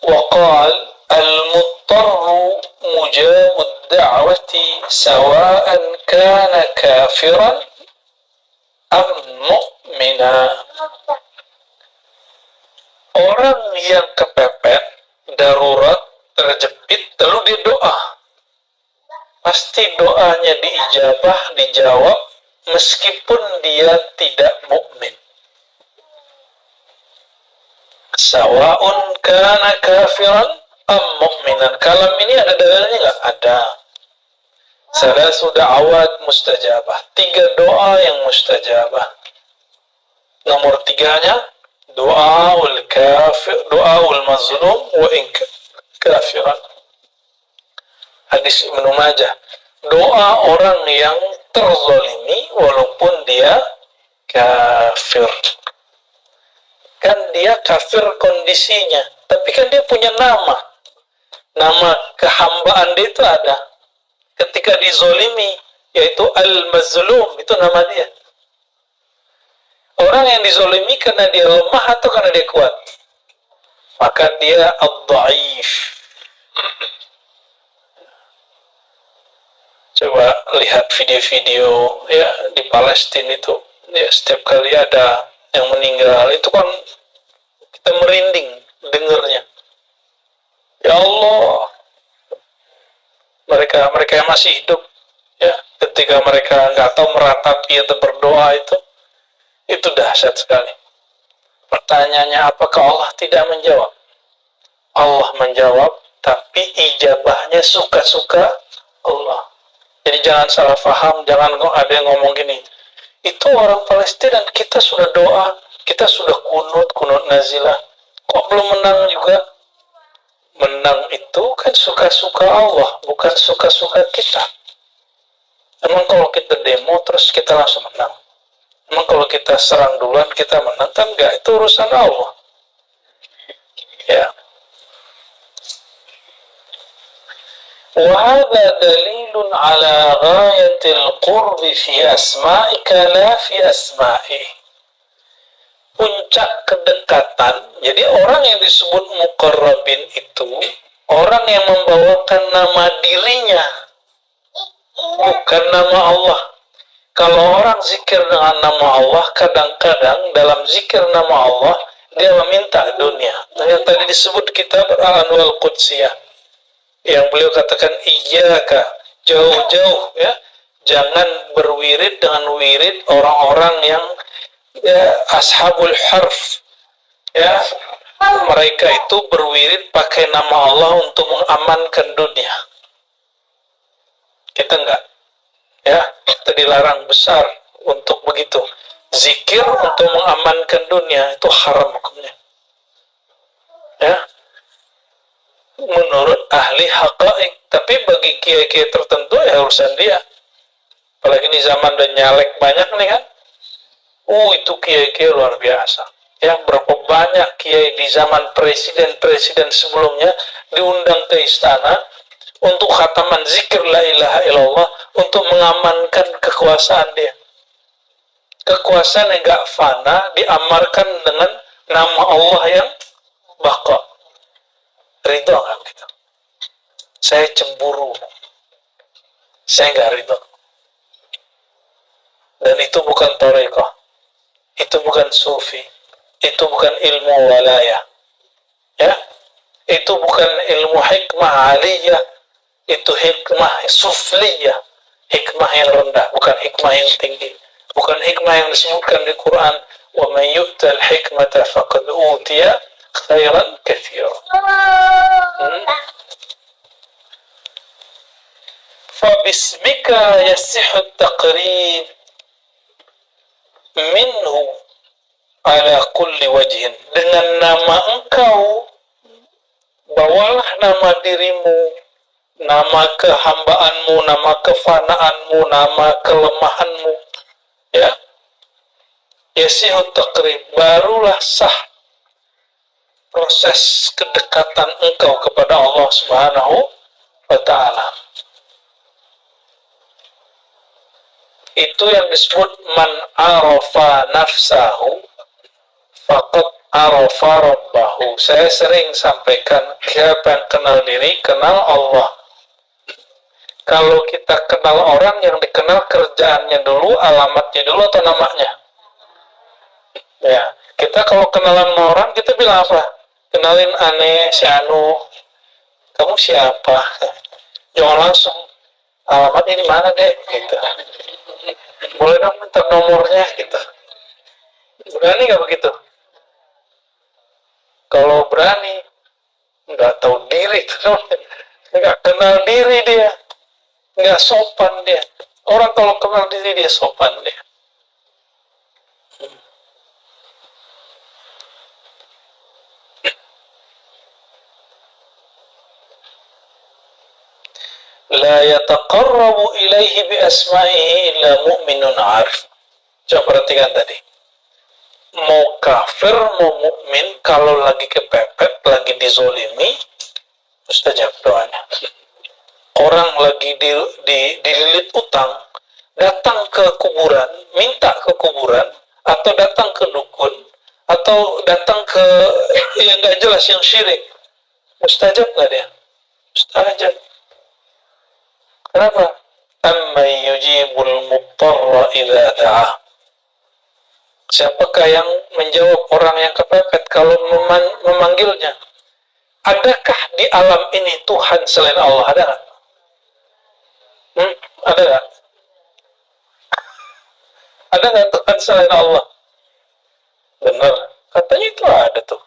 وقال المضطر مجاب الدعوة سواء كان كافرا أم مؤمنا. Orang yang kepepet, darurat, terjepit, lalu dia doa, pasti doanya diijabah, dijawab, meskipun dia tidak mukmin. Sawa'un kana kafiran am mu'minan. Kalam ini ada dalilnya nggak? Ada. Salasu da'awat mustajabah. 3 doa yang mustajabah. Nomor 3-nya doaul kafir, doaul mazlum wa in kafiran. Hadis Ibnu Majah. Doa orang yang terzalimi walaupun dia kafir. Kan dia kafir kondisinya, tapi kan dia punya nama. Nama kehambaan dia itu ada. Ketika dizolimi, yaitu al-mazlum, itu nama dia. Orang yang dizolimi karena dia lemah atau karena dia kuat? Maka dia ad-dha'if. Coba lihat video-video ya di Palestina itu, ya setiap kali ada yang meninggal itu kan kita merinding dengernya. Ya Allah, mereka yang masih hidup, ya ketika mereka nggak tahu meratapi atau berdoa itu dahsyat sekali. Pertanyaannya, apakah Allah tidak menjawab? Allah menjawab, tapi ijabahnya suka-suka Allah. Jadi jangan salah paham, jangan ada yang ngomong gini, itu orang Palestina dan kita sudah doa, kita sudah kunut nazilah, kok belum menang juga? Menang itu kan suka-suka Allah, bukan suka-suka kita. Emang kalau kita demo terus kita langsung menang? Emang kalau kita serang duluan kita menang? Kan enggak, itu urusan Allah. Ya. وهذا دليل على غاية القرب في أسمائك لا في أسمائه. Puncak kedekatan. Jadi orang yang disebut muqarrabin itu orang yang membawakan nama dirinya, bukan nama Allah. Kalau orang zikir dengan nama Allah, kadang-kadang dalam zikir nama Allah dia meminta dunia. Nah, yang tadi disebut kitab Al-Anwal Qudsiyah, yang beliau katakan iyyaka, jauh-jauh ya, jangan berwirid dengan wirid orang-orang yang ya, ashabul harf ya, mereka itu berwirid pakai nama Allah untuk mengamankan dunia. Kita enggak, ya, kita dilarang besar untuk begitu. Zikir untuk mengamankan dunia itu haram hukumnya, ya, menurut ahli haqa'iq. Tapi bagi kiai-kiai tertentu ya urusan dia. Apalagi ini zaman dan nyalek banyak nih kan. Itu kiai-kiai luar biasa. Ya, berapa banyak kiai di zaman presiden-presiden sebelumnya diundang ke istana untuk khataman zikir la ilaha illallah untuk mengamankan kekuasaan dia. Kekuasaan yang gak fana diamarkan dengan nama Allah yang baqa. Ridho nggak begitu? Saya cemburu, saya nggak ridho. Dan itu bukan thariqah, itu bukan sufi, itu bukan ilmu walayah, ya, itu bukan ilmu hikmah aliyah, itu hikmah sufliyah, hikmah yang rendah, bukan hikmah yang tinggi, bukan hikmah yang disebutkan di Quran. Wa man yu'tal hikmata faqad utiya khairan katsira. Fabismika yasihu at-taqrib minhu ala kulli wajhin. Dengan nama engkau bawalah nama dirimu, nama kehambaanmu, nama kefanaanmu, nama kelemahanmu, ya. Yasihu at-taqrib, barulah sah proses kedekatan engkau kepada Allah Subhanahu wa ta'ala. Itu yang disebut man arafa nafsahu faqad arafa rabbahu. Saya sering sampaikan, siapa yang kenal diri, kenal Allah. Kalau kita kenal orang, yang dikenal kerjaannya dulu, alamatnya dulu, atau namanya? Ya, kita kalau kenalan sama orang, kita bilang apa? Kenalin aneh, si Anu. Kamu siapa? Jangan langsung, alamatnya di mana dek? Gitu. Boleh dong minta nomornya? Gitu. Berani nggak begitu? Kalau berani, nggak tahu diri, nggak kenal diri dia, nggak sopan dia. Orang kalau kenal diri dia sopan dia. La yataqarrabu ilaihi bi asma'ihi illa mu'minun arif. Coba perhatikan tadi. Mau kafir, mau mukmin, kalau lagi kepepet, lagi dizolimi, mustajab doanya. Orang lagi dililit utang, datang ke kuburan, minta ke kuburan, atau datang ke dukun, atau datang ke yang nggak jelas, yang syirik, mustajab nggak dia? Mustajab. Kenapa? Amma yujibul muttarra idza da'ah. Siapakah yang menjawab orang yang kepepet kalau memanggilnya? Adakah di alam ini Tuhan selain Allah? Ada nggak? Ada nggak? Ada nggak Tuhan selain Allah? Benar. Katanya itu ada tuh.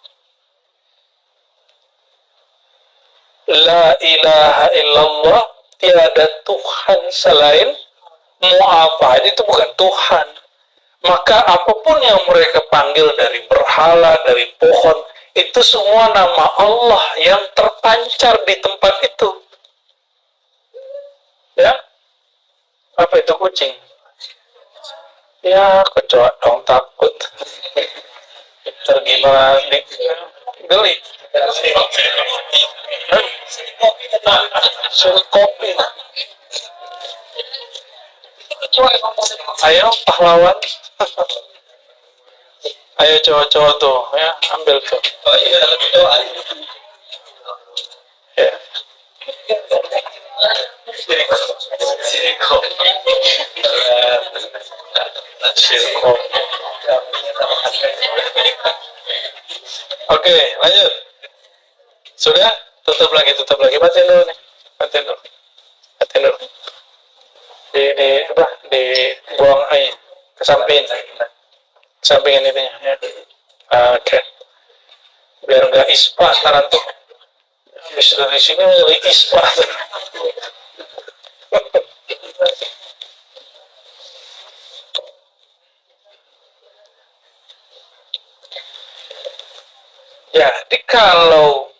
La ilaha illallah, tiada Tuhan selain mu'afah. Itu bukan Tuhan. Maka apapun yang mereka panggil, dari berhala, dari pohon, itu semua nama Allah yang terpancar di tempat itu. Ya? Apa itu kucing? Ya, kecoa dong, takut. Tergimana geli. Suruh kopi. Ayo pahlawan. Ayo cowok-cowok tuh, ya, ambil tuh. Ya. Sirko. Oke, lanjut. Sudah? Tutup lagi. Matiin dulu nih. Matiin dulu. Dibuang air ke sampingin itunya, ya. Oke. Biar nggak ispa ntar tuh. Habis dari sini mulai ispa. Jadi kalau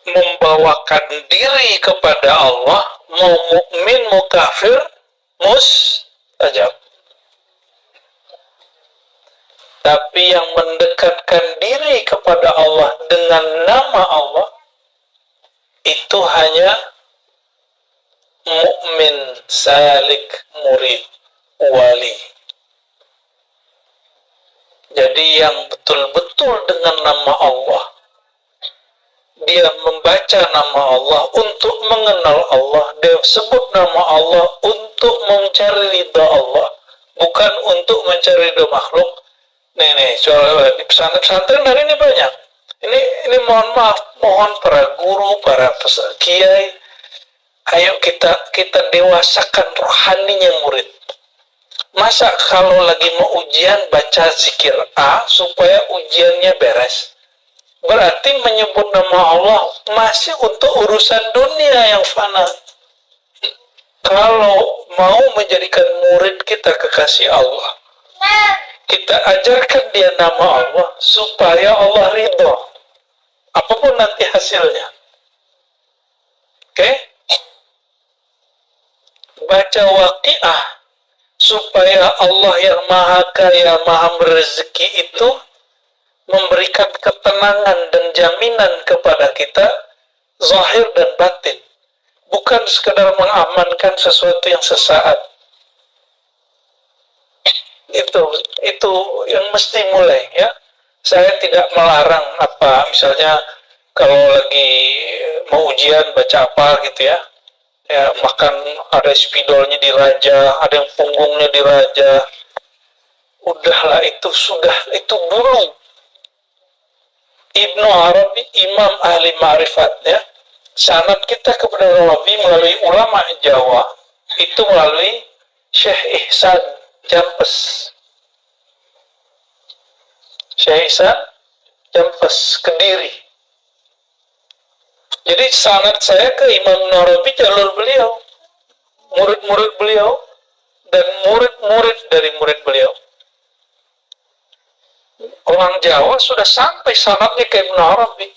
membawakan diri kepada Allah, mau mukmin mau kafir, mustajab. Tapi yang mendekatkan diri kepada Allah dengan nama Allah, itu hanya mukmin, salik, murid, wali. Jadi yang betul-betul dengan nama Allah, dia membaca nama Allah untuk mengenal Allah, dia sebut nama Allah untuk mencari ridha Allah, bukan untuk mencari ridha makhluk. Nih, soal di pesantren hari ini banyak. Ini mohon maaf, mohon para guru, para kiai, ayo kita dewasakan rohaninya murid. Masa kalau lagi mau ujian baca zikir A supaya ujiannya beres? Berarti menyebut nama Allah masih untuk urusan dunia yang fana. Kalau mau menjadikan murid kita kekasih Allah, kita ajarkan dia nama Allah supaya Allah ridho, apapun nanti hasilnya. Oke? Baca Waqiah supaya Allah yang maha kaya, maha berezeki itu memberikan ketenangan dan jaminan kepada kita, zahir dan batin, bukan sekedar mengamankan sesuatu yang sesaat. Itu yang mesti mulai, ya. Saya tidak melarang apa, misalnya kalau lagi mau ujian baca apa gitu ya, ya makan ada spidolnya diraja, ada yang punggungnya diraja. Udahlah itu sudah, itu dulu. Ibnu Arabi, imam ahli ma'rifat ya. Sanad kita kepada Arabi melalui ulama Jawa itu melalui Syekh Ihsan Jampes. Syekh Ihsan Jampes Kediri. Jadi sanad saya ke Imam Arabi jalur beliau, murid-murid beliau dan murid-murid dari murid beliau. Orang Jawa sudah sampai sanadnya ke Ibnu Arabi.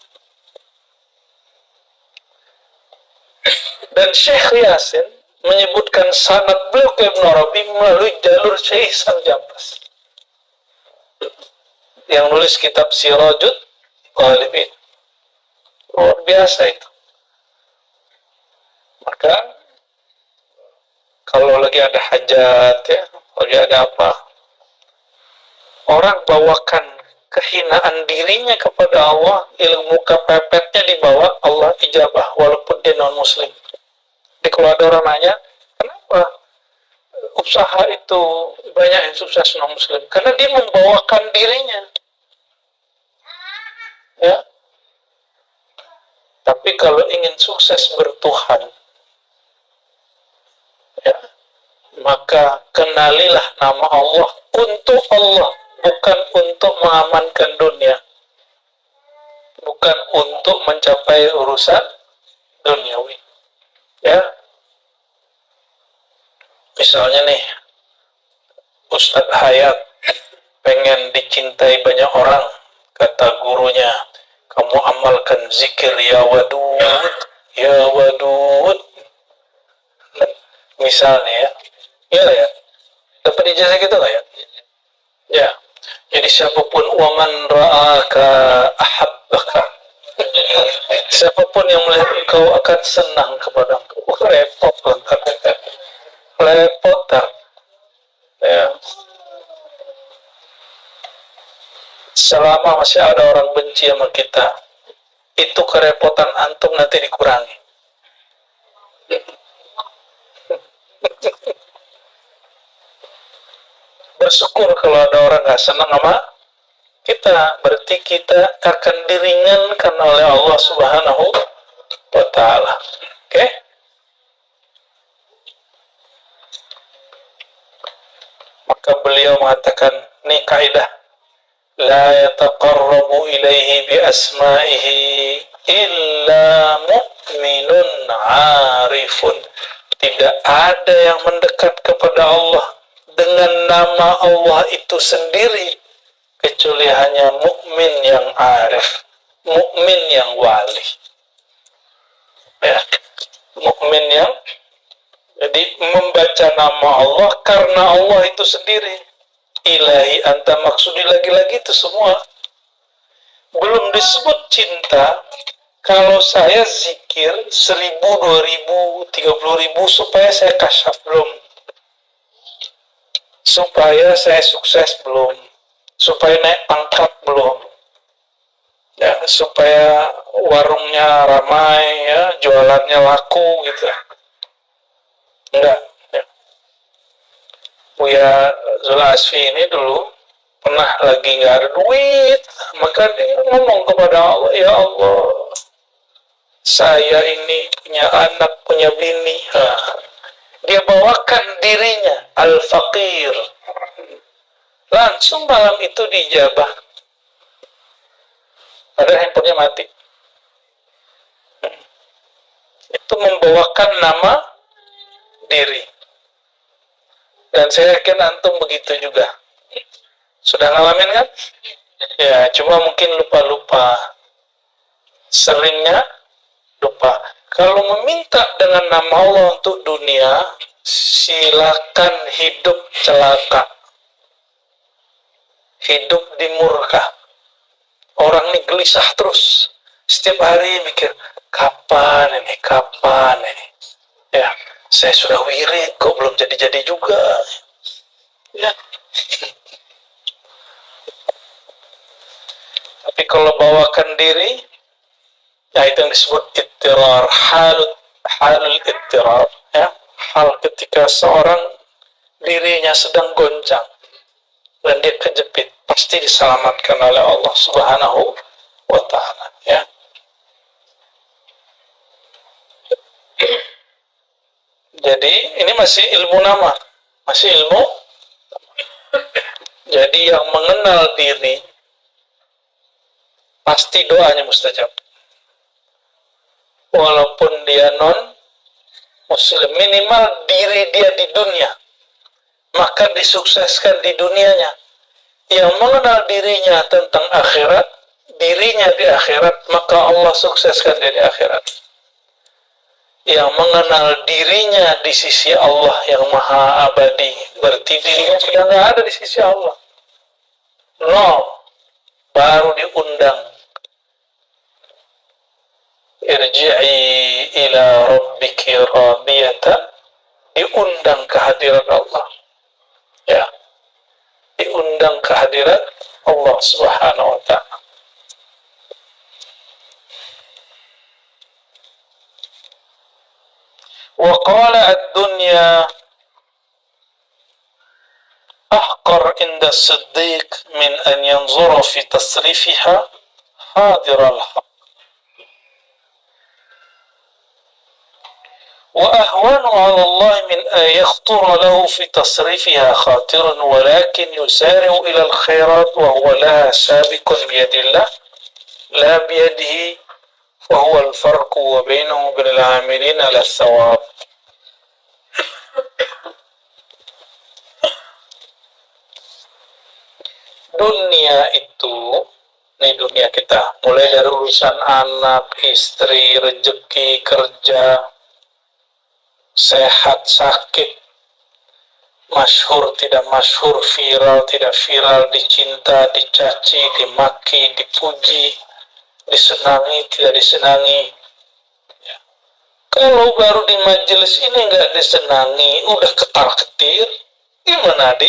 Dan Syekh Yasin menyebutkan sanad beliau ke Ibnu Arabi melalui jalur Syekh Ihsan Jampes yang nulis kitab Sirajud Talibin. Luar biasa itu. Maka kalau lagi ada hajat ya, lagi ada apa, orang bawakan kehinaan dirinya kepada Allah, ilmu kepepetnya dibawa, Allah ijabah walaupun dia non muslim. Jadi kalau ada orang nanya, kenapa usaha itu banyak yang sukses non muslim? Karena dia membawakan dirinya. Ya. Tapi kalau ingin sukses bertuhan, ya, maka kenalilah nama Allah untuk Allah, bukan untuk mengamankan dunia, bukan untuk mencapai urusan duniawi. Ya, misalnya nih, Ustadz Hayat pengen dicintai banyak orang, kata gurunya, kamu amalkan zikir ya wadud, ya wadud. Misalnya ya, ya, dapat ijazah gitu nggak ya? Ya, jadi siapapun waman ra'aka ahabbaka, siapapun yang melihat engkau akan senang kepada engkau. Repot banget, repot tak? Ya. Selama masih ada orang benci sama kita, itu kerepotan antum nanti dikurangi. Bersyukur kalau ada orang gak senang sama kita, berarti kita akan diringankan oleh Allah Subhanahu wa Ta'ala. Oke? Maka beliau mengatakan, ini kaidah, la yataqarrabu ilaihi bi asma'ihi illa mu'minun arifun. Tidak ada yang mendekat kepada Allah dengan nama Allah itu sendiri kecuali hanya mukmin yang arif, mukmin yang wali. Ya, mukmin yang jadi membaca nama Allah karena Allah itu sendiri. Ilahi anta maksudi, lagi-lagi itu semua belum disebut cinta. Kalau saya zikir 1000, 2000, 30.000 supaya saya kasyaf belum, supaya saya sukses belum, supaya naik pangkat belum, ya, supaya warungnya ramai, ya, jualannya laku gitu. Enggak. Ya. Buya Zulasfi ini dulu pernah lagi nggak ada duit, maka dia ngomong kepada Allah, ya Allah, saya ini punya anak, punya bini. Dia bawakan dirinya al-faqir. Langsung malam itu dijabah. Ada handphonenya mati. Itu membawakan nama diri. Dan saya yakin antum begitu juga. Sudah ngalamin kan? Ya, cuma mungkin lupa-lupa. Seringnya lupa. Kalau meminta dengan nama Allah untuk dunia, silakan hidup celaka, hidup di murka. Orang ini gelisah terus, setiap hari mikir, kapan ini? Ya, saya sudah wirid, kok belum jadi-jadi juga. Ya. Tapi kalau bawakan diri, ya itu yang disebut ittirar, halul ittirar, ya, hal ketika seorang dirinya sedang goncang dan dia kejepit, pasti diselamatkan oleh Allah Subhanahu wa ta'ala, ya. Jadi ini masih ilmu nama, masih ilmu. Jadi yang mengenal diri pasti doanya mustajab, walaupun dia non muslim. Minimal diri dia di dunia, maka disukseskan di dunianya. Yang mengenal dirinya tentang akhirat, dirinya di akhirat, maka Allah sukseskan dia di akhirat. Yang mengenal dirinya di sisi Allah yang maha abadi, berarti dirinya sudah nggak ada di sisi Allah. Nol. Baru diundang, irji'i ila rabbiki radiyatan, diundang kehadiran Allah, ya, diundang kehadiran Allah Subhanahu wa ta'ala. Wa qala ad-dunya ahqar inda as-siddiq min an yanzura fi tasrifiha hadir al-haq وأهون على الله من أن يخطر له في تصريفها خاطر ولكن يسارع إلى الخيرات وهو لها سابق بيد الله لا بيده فهو الفرق وبينه وبين العاملين على الثواب. Dunia itu, ini dunia kita, mulai dari urusan anak, istri, rezeki, kerja, sehat, sakit, masyhur, tidak masyhur, viral, tidak viral, dicinta, dicaci, dimaki, dipuji, disenangi, tidak disenangi. Ya. Kalau baru di majelis ini nggak disenangi, udah ketar-ketir, gimana di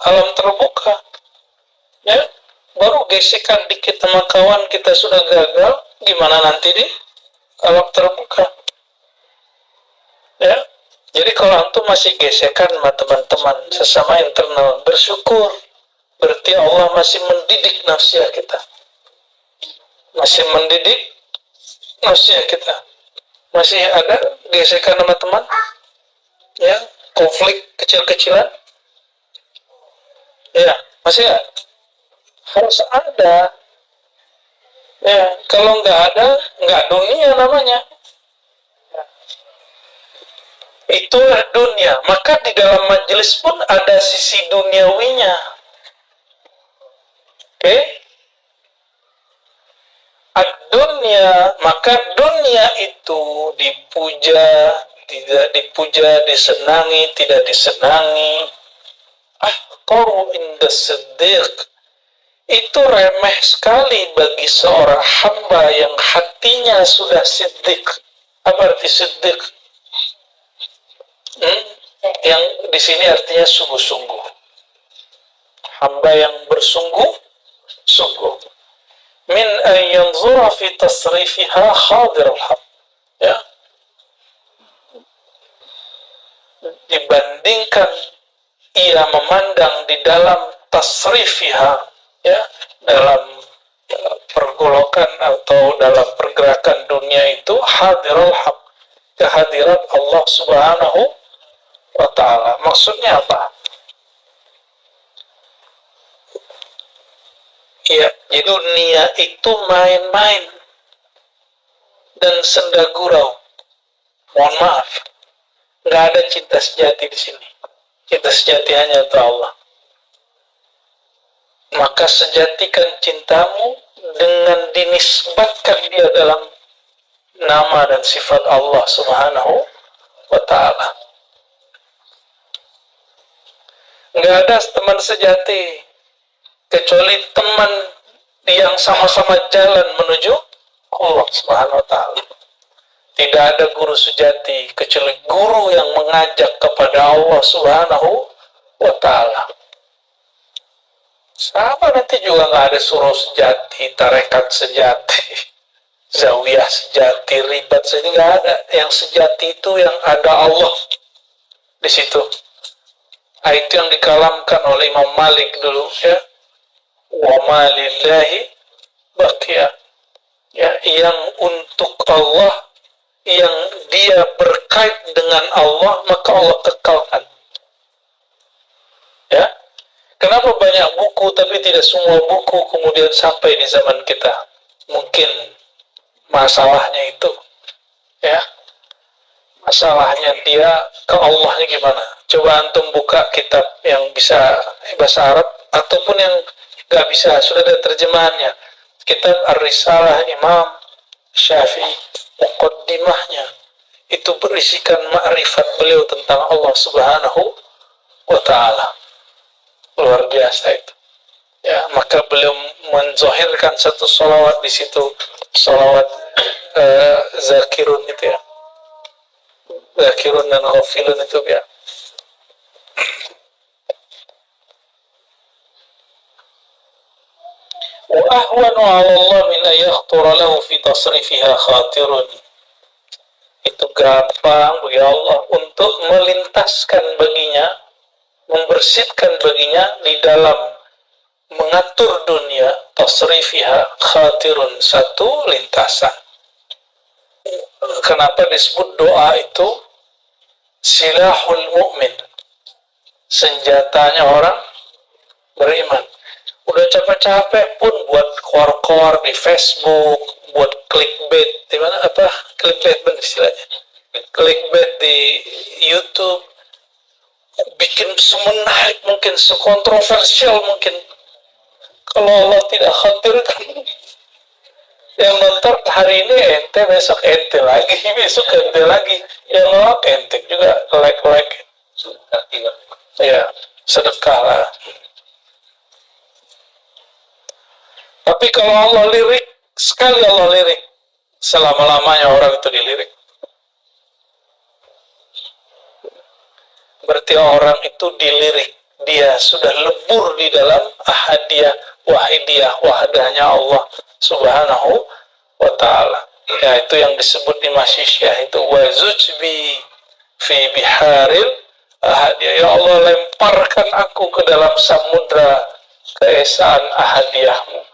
alam terbuka? Ya, baru gesekan dikit sama kawan kita sudah gagal, gimana nanti di alam terbuka? Ya, jadi kalau antum masih gesekan sama teman-teman sesama internal, bersyukur, berarti Allah masih mendidik nafsiah kita, masih mendidik nafsiah kita. Masih ada gesekan sama teman, ya, konflik kecil-kecilan, ya, masih ada. Harus ada, ya. Kalau nggak ada, nggak dunia namanya. Itulah dunia. Maka di dalam majelis pun ada sisi duniawinya. Oke? Ad-dunya, maka dunia itu dipuja, tidak dipuja, disenangi, tidak disenangi. Ahqaru inda siddiq. Itu remeh sekali bagi seorang hamba yang hatinya sudah siddiq. Apa arti siddiq? Yang di sini artinya sungguh-sungguh. Hamba yang bersungguh-sungguh. Min an yanzura fi tasrifiha hadir al-haq. Ya. Dibandingkan ia memandang di dalam tasrifiha, ya, dalam pergolakan atau dalam pergerakan dunia itu hadirul haq, kehadiran Allah Subhanahu wa ta'ala. Maksudnya apa? Ya, jadi dunia itu main-main dan senda gurau. Mohon maaf, nggak ada cinta sejati di sini. Cinta sejati hanya untuk Allah. Maka sejatikan cintamu dengan dinisbatkan dia dalam nama dan sifat Allah Subhanahu wa ta'ala. Nggak ada teman sejati kecuali teman yang sama-sama jalan menuju Allah Subhanahu wa ta'ala. Tidak ada guru sejati kecuali guru yang mengajak kepada Allah Subhanahu wa ta'ala. Sama nanti juga nggak ada suruh sejati, tarekat sejati, zawiyah sejati, ribat sejati, nggak ada. Yang sejati itu yang ada Allah di situ. Nah, itu yang dikalamkan oleh Imam Malik dulu ya. Wa ma lillahi baqiya. Ya, yang untuk Allah, yang dia berkait dengan Allah, maka Allah kekalkan. Ya. Kenapa banyak buku tapi tidak semua buku kemudian sampai di zaman kita? Mungkin masalahnya itu, ya. Masalahnya dia ke Allahnya gimana? Coba antum buka kitab yang bisa bahasa Arab ataupun yang nggak bisa, sudah ada terjemahannya. Kitab Ar-Risalah Imam Syafi'i, muqaddimahnya itu berisikan ma'rifat beliau tentang Allah Subhanahu wa Ta'ala. Luar biasa itu. Ya, maka beliau menzohirkan satu salawat di situ, salawat zakirun itu ya. Zakirun dan ghafilun itu ya. Wa ahwanu 'ala Allah min ayakhtura lahu fi tasrifiha khatirun. Itu gampang bagi Allah untuk melintaskan baginya, membersihkan baginya di dalam mengatur dunia, tasrifiha khatirun, satu lintasan. Kenapa disebut doa itu silahul mu'min, senjatanya orang beriman. Udah capek-capek pun buat kor-kor di Facebook, buat clickbait, di mana apa clickbait benar istilahnya, clickbait di YouTube, bikin semenarik mungkin, sekontroversial mungkin. Kalau Allah tidak khawatirkan, yang nonton hari ini ente, besok ente lagi, besok ente lagi, yang nolak ente juga, like ya sedekah lah. Tapi kalau Allah lirik, sekali Allah lirik, selama-lamanya orang itu dilirik. Berarti orang itu dilirik, dia sudah lebur di dalam ahadiyah, wahidiyah, wahdahnya Allah Subhanahu wa Ta'ala. Ya, itu yang disebut di Masyisyah itu wazujbi fi biharil ahadiyah. Ya Allah, lemparkan aku ke dalam samudra keesaan ahadiyahmu.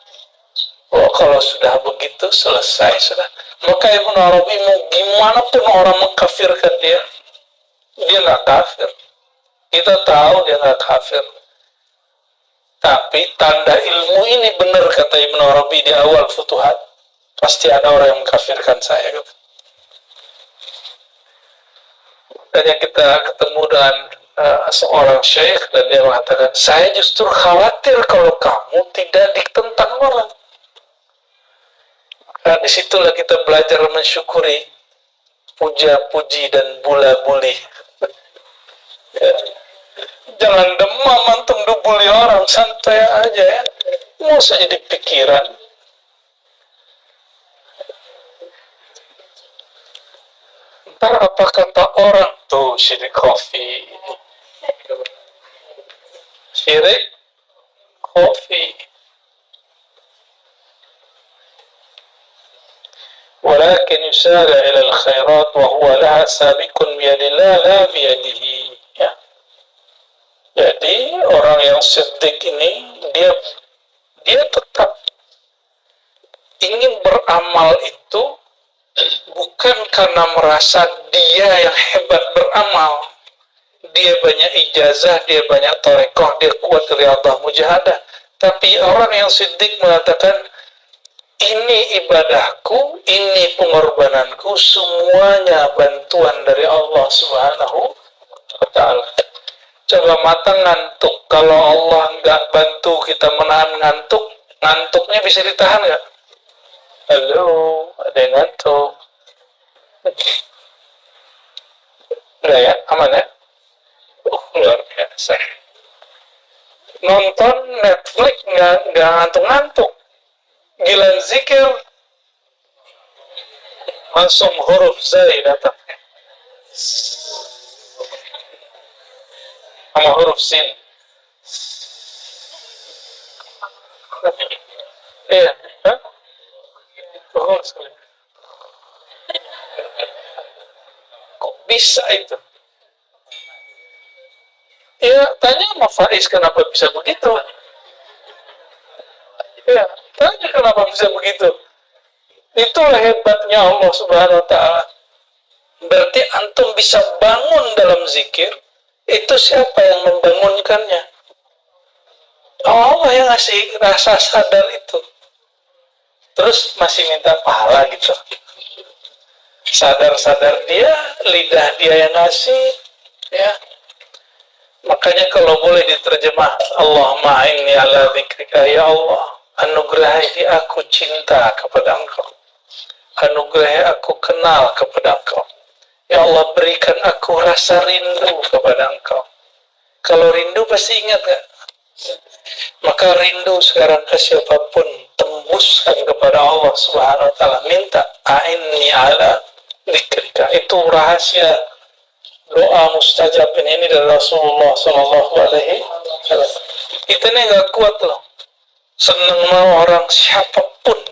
Oh, kalau sudah begitu selesai sudah. Maka Ibnu Arabi mau gimana pun orang mengkafirkan dia, dia nggak kafir. Kita tahu dia nggak kafir. Tapi tanda ilmu ini benar kata Ibnu Arabi di awal Futuhat. Pasti ada orang yang mengkafirkan saya. Gitu. Dan yang kita ketemu dengan seorang syekh dan dia mengatakan, saya justru khawatir kalau kamu tidak ditentang orang. Nah, disitulah kita belajar mensyukuri puja-puji dan bula-buli. Ya. Jangan demam antum dibully orang, santai aja ya. Mau saja di pikiran. Ntar apa kata orang tuh syirik kopi. Syirik kopi. ولكن يسارع إلى الخيرات وهو لها سابق بيد الله لا بيده. Ya. Jadi orang yang siddiq ini dia tetap ingin beramal itu bukan karena merasa dia yang hebat beramal, dia banyak ijazah, dia banyak tarekoh, dia kuat riyadah mujahadah, tapi orang yang siddiq mengatakan ini ibadahku, ini pengorbananku, semuanya bantuan dari Allah Subhanahu wa Ta'ala. Coba mata ngantuk, kalau Allah nggak bantu kita menahan ngantuk, ngantuknya bisa ditahan nggak? Halo, ada yang ngantuk? Enggak ya, aman ya? Luar biasa. Nonton Netflix nggak ngantuk-ngantuk. Gilan zikir langsung huruf zai datang sama huruf sin. Iya, hah? Bohong sekali. Kok bisa itu? Ya, tanya sama Faiz kenapa bisa begitu. Ya, tanya kenapa bisa begitu. Itulah hebatnya Allah Subhanahu wa Ta'ala. Berarti antum bisa bangun dalam zikir, itu siapa yang membangunkannya? Allah yang ngasih rasa sadar itu. Terus masih minta pahala gitu. Sadar-sadar dia, lidah dia yang ngasih, ya. Makanya kalau boleh diterjemah, Allahumma inni ala dzikrika, ya Allah, anugerahi aku cinta kepada Engkau. Anugerahi aku kenal kepada Engkau. Ya Allah, berikan aku rasa rindu kepada Engkau. Kalau rindu pasti ingat gak? Maka rindu sekarang ke siapapun, tembuskan kepada Allah Subhanahu wa Ta'ala. Minta, a'inni ala dzikrika. Itu rahasia doa mustajab ini dari Rasulullah Sallallahu Alaihi Wasallam. Kita ini gak kuat loh, seneng mau orang siapapun,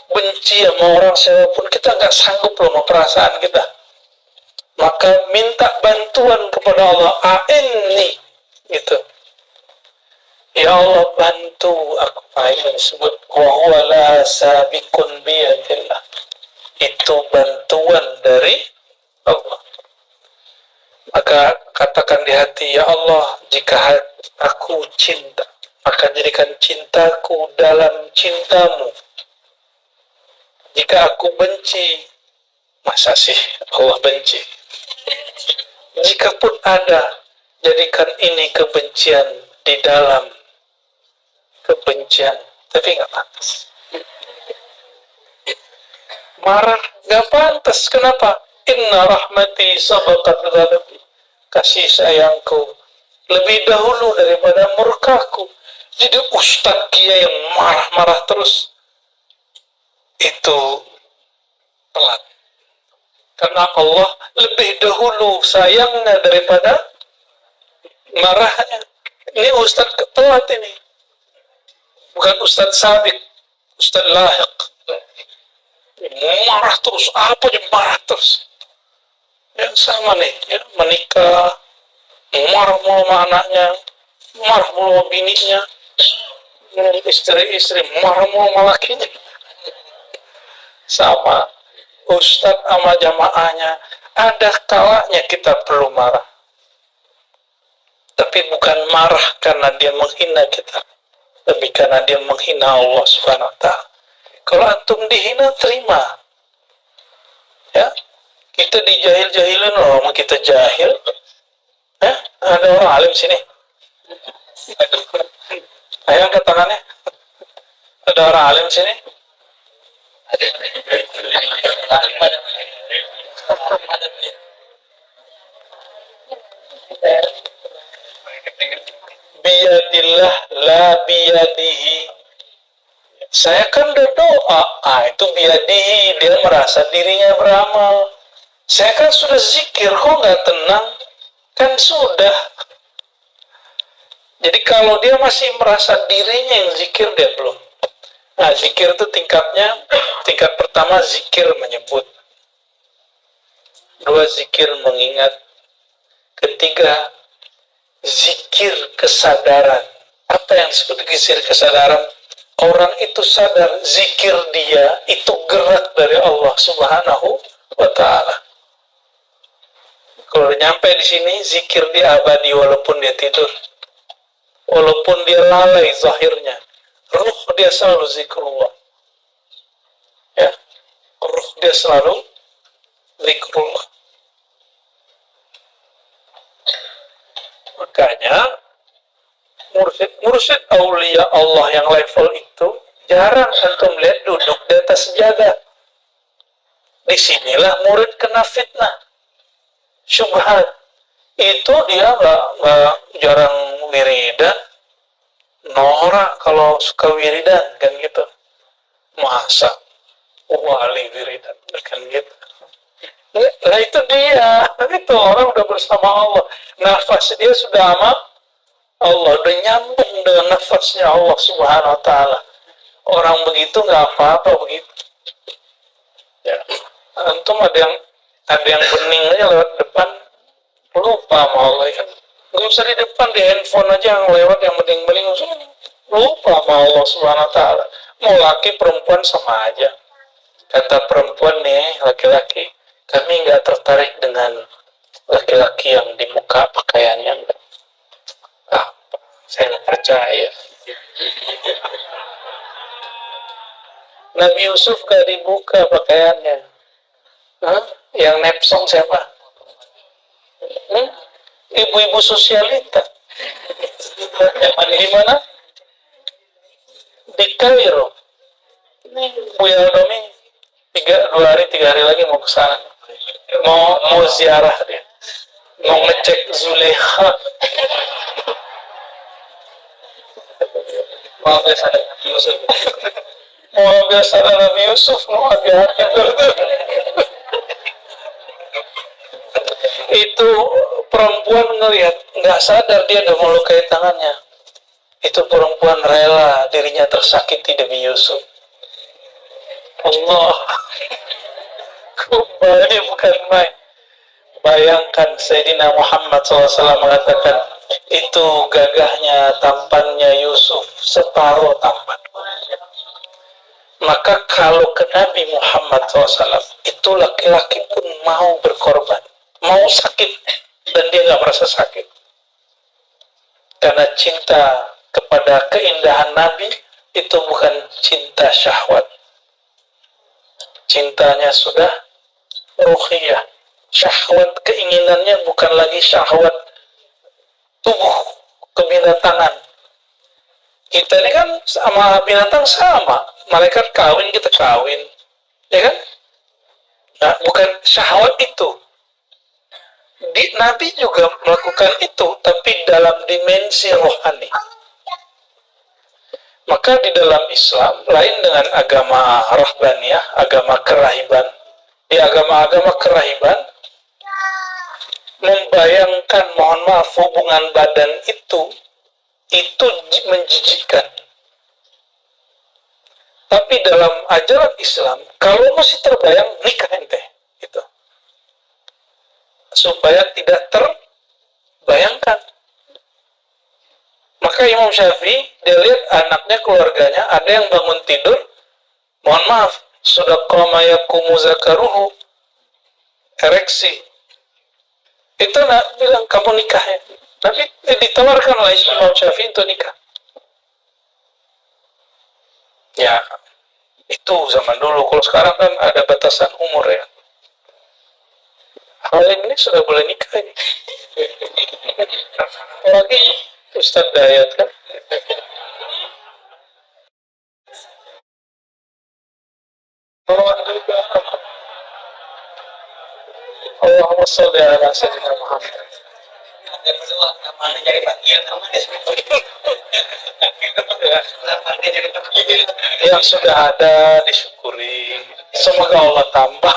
benci sama orang siapapun, kita gak sanggup loh sama perasaan kita. Maka minta bantuan kepada Allah, a'inni gitu. Ya Allah, bantu aku. Ayat disebut wa huwa la sabiqun biyadillah. Itu bantuan dari Allah. Maka katakan di hati, ya Allah, jika aku cinta, maka jadikan cintaku dalam cintamu. Jika aku benci, masa sih Allah benci? Jikapun ada, jadikan ini kebencian di dalam kebencian. Tapi nggak pantas. Marah nggak pantas. Kenapa? Inna rahmati sabaqat ghadabi. Kasih sayangku lebih dahulu daripada murkaku. Jadi ustadz kia yang marah-marah terus, itu telat. Karena Allah lebih dahulu sayangnya daripada marahnya. Ini ustadz telat ini. Bukan ustadz sabik, ustadz lahiq. Marah terus, apa aja marah terus. Yang sama nih, ya, menikah, marah mulu sama anaknya, marah mulu sama bininya, istri-istri, marah mulu sama lakinya. Sama ustadz sama jamaahnya, ada kalanya kita perlu marah. Tapi bukan marah karena dia menghina kita, tapi karena dia menghina Allah Subhanahu wa Ta'ala. Kalau antum dihina, terima. Ya, kita dijahil-jahilin loh, sama kita jahil. Ya, ada orang alim sini. Ayo angkat tangannya. Ada orang alim sini. Biyadillah la biyadihi. Saya kan udah doa, itu biyadihi, dia merasa dirinya beramal. Saya kan sudah zikir, kok nggak tenang? Kan sudah. Jadi kalau dia masih merasa dirinya yang zikir, dia belum. Nah, zikir itu tingkatnya, tingkat pertama zikir menyebut. Dua, zikir mengingat. Ketiga, zikir kesadaran. Apa yang disebut zikir kesadaran? Orang itu sadar zikir dia itu gerak dari Allah Subhanahu wa Ta'ala. Kalau nyampe di sini, zikir dia abadi walaupun dia tidur, walaupun dia lalai zahirnya, ruh dia selalu zikrullah. Ya, ruh dia selalu zikrullah. Makanya mursyid aulia Allah yang level itu jarang antum lihat duduk di atas sejadah. Disinilah murid kena fitnah, syubhat. Itu dia nggak jarang wiridan, norak kalau suka wiridan kan gitu. Masa wali wiridan kan gitu. Nah itu dia, itu orang udah bersama Allah, nafas dia sudah sama Allah, udah nyambung dengan nafasnya Allah Subhanahu wa Ta'ala. Orang begitu nggak apa-apa begitu. Ya. Antum ada yang bening aja lewat depan, lupa sama Allah kan. Nggak usah di depan, di handphone aja yang lewat yang bening-bening, lupa sama Allah Subhanahu Wa Taala. Mau laki perempuan sama aja. Kata perempuan nih, laki-laki, kami nggak tertarik dengan laki-laki yang di muka pakaiannya. Ah, saya nggak percaya. Nabi Yusuf gak dibuka pakaiannya. Hah? Yang nepsong siapa? Ibu-ibu sosialita. Di mana? Di Kairo. Bu Yaldomi 2 hari 3 hari lagi mau ke sana. Mau ziarah dia. Mau ngecek Zulekha. Mau biasa Nabi Yusuf. Mau biasa Nabi Yusuf. Mau hati-hati. Itu perempuan ngelihat, nggak sadar dia udah melukai tangannya. Itu perempuan rela dirinya tersakiti demi Yusuf. Allah, kembali bukan main. Bayangkan Sayyidina Muhammad SAW mengatakan, itu gagahnya, tampannya Yusuf separuh tampan. Maka kalau ke Nabi Muhammad SAW, itu laki-laki pun mau berkorban, mau sakit, dan dia nggak merasa sakit. Karena cinta kepada keindahan Nabi itu bukan cinta syahwat. Cintanya sudah ruhiyah. Syahwat keinginannya bukan lagi syahwat tubuh kebinatangan. Kita ini kan sama binatang sama. Malaikat kawin, kita kawin. Ya kan? Nah, bukan syahwat itu. Nabi juga melakukan itu, tapi dalam dimensi rohani. Maka di dalam Islam, lain dengan agama rahbaniyah, agama kerahiban. Di agama-agama kerahiban, membayangkan, mohon maaf, hubungan badan itu menjijikkan. Tapi dalam ajaran Islam, kalau masih terbayang, nikah ente. Gitu. Supaya tidak terbayangkan. Maka Imam Syafi'i, dia lihat anaknya, keluarganya, ada yang bangun tidur, mohon maaf, sudah qama yaqumu zakaruhu, ereksi. Itu bilang, kamu nikah ya. Tapi ditawarkan oleh Imam Syafi'i untuk nikah. Ya, itu zaman dulu. Kalau sekarang kan ada batasan umur ya. Hal ini sudah boleh nikah ini. Apalagi Ustadz Dayat kan. Allahumma sholli ala sayyidina Muhammad. Yang sudah ada disyukuri. Semoga Allah tambah.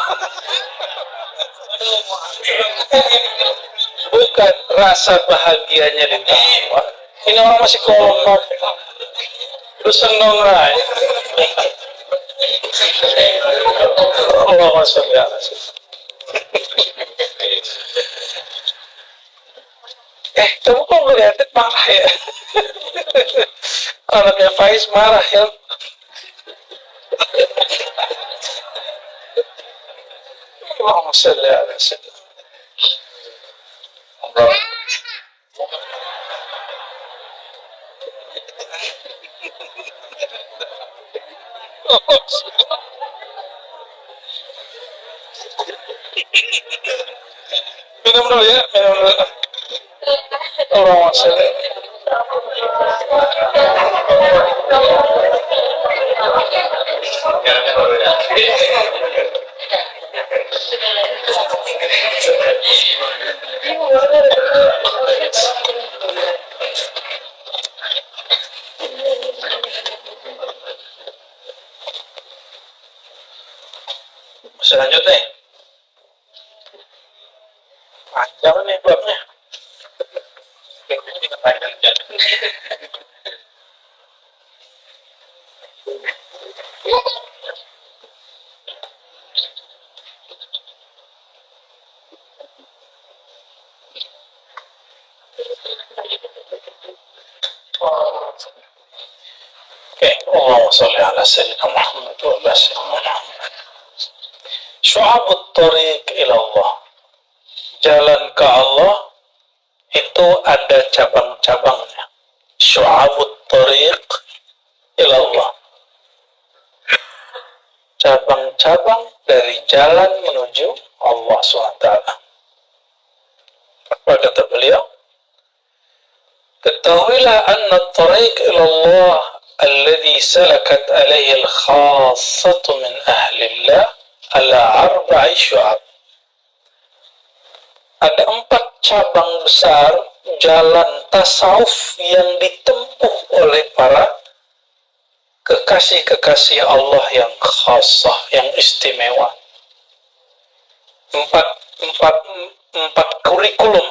Bukan rasa bahagianya ditambah. Ini orang masih kolom. Lu seneng lah. Allahumma sholli ala sayyidina. Kamu kok ngeliatin marah ya? Anaknya Faiz marah ya. Allahumma sholli ala sayyidina. Minum dulu ya, minum dulu. Allahumma sholli. Selanjutnya panjang nih babnya. Allahumma sholli ala sayyidina Muhammad wa ala sayyidina Muhammad. Syu'abut tariq ila Allah. Jalan ke Allah itu ada cabang-cabangnya. Syu'abut tariq ila Allah. Cabang-cabang dari jalan menuju Allah SWT. Apa kata beliau? Ketahuilah anna tariq ila Allah alladhi salakat alaihi al-khassatu min ahli Allah ala arba'i syu'ab. Ada 4 cabang besar jalan tasawuf yang ditempuh oleh para kekasih-kekasih Allah yang khassah, yang istimewa. Empat kurikulum.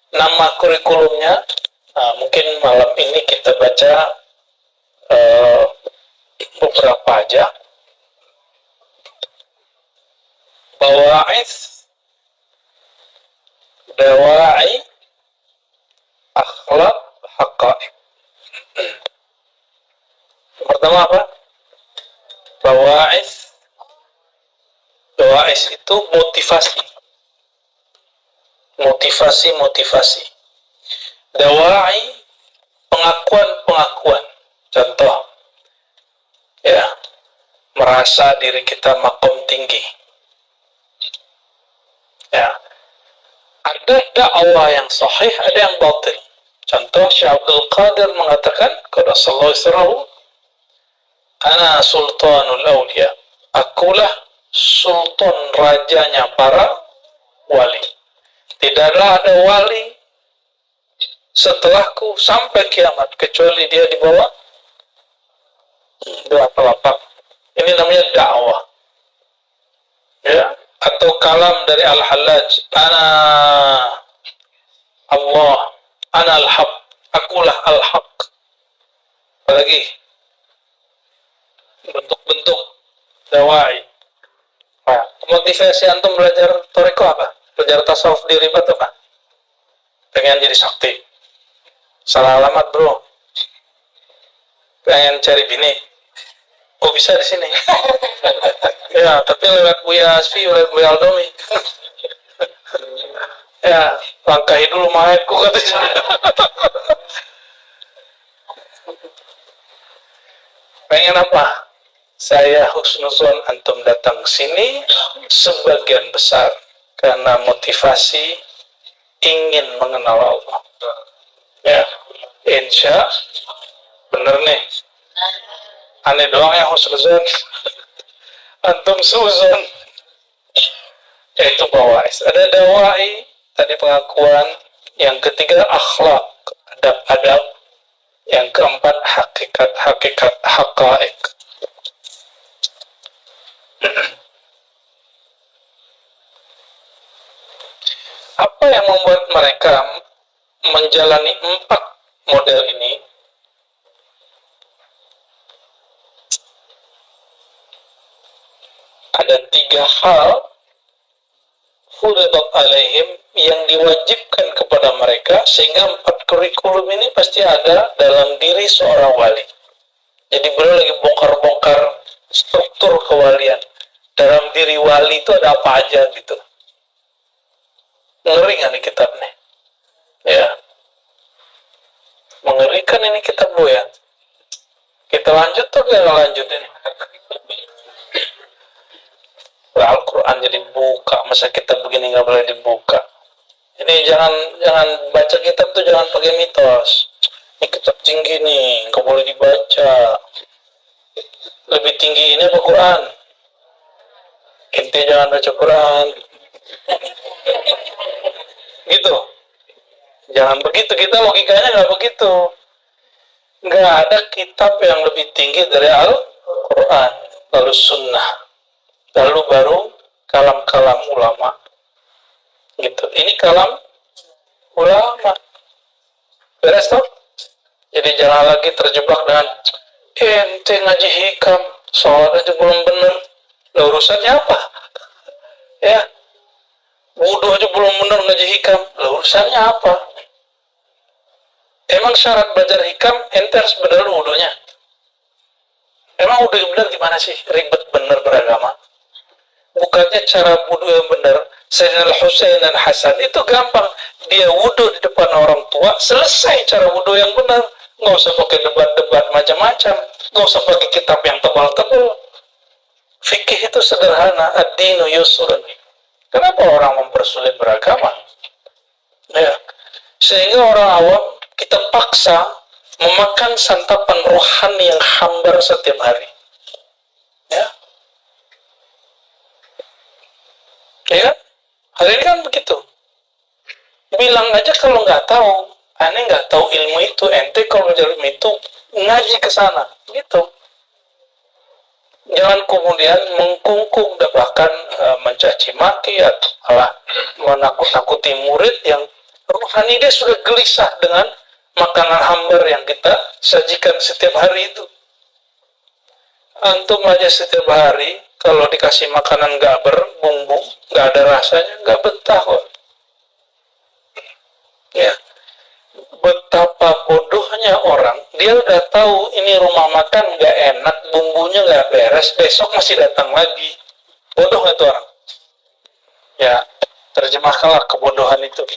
Nama kurikulumnya, mungkin malam ini kita baca beberapa aja. Bawa'ith, Dawa'i, Akhlaq, Haqa'iq. Pertama apa? Bawa'ith. Bawa'ith itu motivasi. Motivasi. Dawa'i, pengakuan. Contoh, ya, merasa diri kita makom tinggi. Ya, ada dakwah yang sahih, ada yang batil. Contoh, Syekh Abdul Qadir mengatakan, qadasallahu sirrahu, ana sultanul awliya, akulah sultan rajanya para wali. Tidaklah ada wali setelahku sampai kiamat kecuali dia di bawah 2 telapak. Ini namanya dakwah. Ya, atau kalam dari Al-Hallaj, ana Allah, ana al-haq, akulah al-haq. Apalagi bentuk-bentuk dawai. Nah, motivasi antum belajar toriko apa? Belajar tasawuf di Ribat apa? Pengen jadi sakti. Salah alamat bro. Pengen cari bini. Oh bisa di sini. Ya, tapi lewat Buya Asfi, lewat Buya Aldomi. Ya, langkahi dulu mayatku katanya. Pengen apa? Saya husnuzon antum datang sini sebagian besar karena motivasi ingin mengenal Allah. Ya, insya bener nih. Aneh doang yang husnuzon. Antum suzon. Yaitu bawais. Ada dawai, tadi pengakuan. Yang ketiga akhlak, adab-adab. Yang keempat hakikat, haqa'iq. Apa yang membuat mereka menjalani 4 model ini? Ada 3 hal furidat alaihim yang diwajibkan kepada mereka, sehingga 4 kurikulum ini pasti ada dalam diri seorang wali. Jadi beliau lagi bongkar-bongkar struktur kewalian. Dalam diri wali itu ada apa aja gitu. Ngeri nggak nih kitab nih? Ya, mengerikan ini kitab bu ya. Kita lanjut tuh nggak lanjut ini? Al-Quran jadi buka, masa kitab begini nggak boleh dibuka? Ini jangan baca kitab tuh jangan pakai mitos. Ini kitab tinggi nih, nggak boleh dibaca. Lebih tinggi ini apa Quran? Inti jangan baca Quran. Gitu. Jangan begitu, kita logikanya nggak begitu. Nggak ada kitab yang lebih tinggi dari Al-Quran, lalu Sunnah, lalu baru kalam-kalam ulama. Gitu. Ini kalam ulama. Beres toh? Jadi jangan lagi terjebak dengan ente ngaji hikam, sholat aja belum bener. Lah urusannya apa? Ya, wudhu aja belum bener ngaji hikam. Lah urusannya apa? Emang syarat belajar hikam, ente harus bener wudunya. Emang wudu yang bener gimana sih? Ribet bener beragama. Bukannya cara wudu yang bener, Sayyidina Al-Husain dan Hasan itu gampang. Dia wudu di depan orang tua, selesai cara wudu yang benar. Nggak usah pakai debat-debat macam-macam. Nggak usah pakai kitab yang tebal-tebal. Fikih itu sederhana. Ad-dinu yusrun. Kenapa orang mempersulit beragama? Ya. Sehingga orang awam kita paksa memakan santapan rohani yang hambar setiap hari. Ya. Ya kan? Hari ini kan begitu. Bilang aja kalau nggak tahu. Aneh nggak tahu ilmu itu. Ente kalau belajar ilmu itu ngaji ke sana. Gitu. Jangan kemudian mengkungkung dan bahkan mencaci maki atau malah menakut-nakuti murid yang rohani dia sudah gelisah dengan makanan hambar yang kita sajikan setiap hari itu. Antum aja setiap hari kalau dikasih makanan nggak berbumbu, nggak ada rasanya, nggak betah kok. Ya, betapa bodohnya orang. Dia udah tahu ini rumah makan nggak enak, bumbunya nggak beres, besok masih datang lagi. Bodoh nggak tuh orang? Ya, terjemahkanlah kebodohan itu.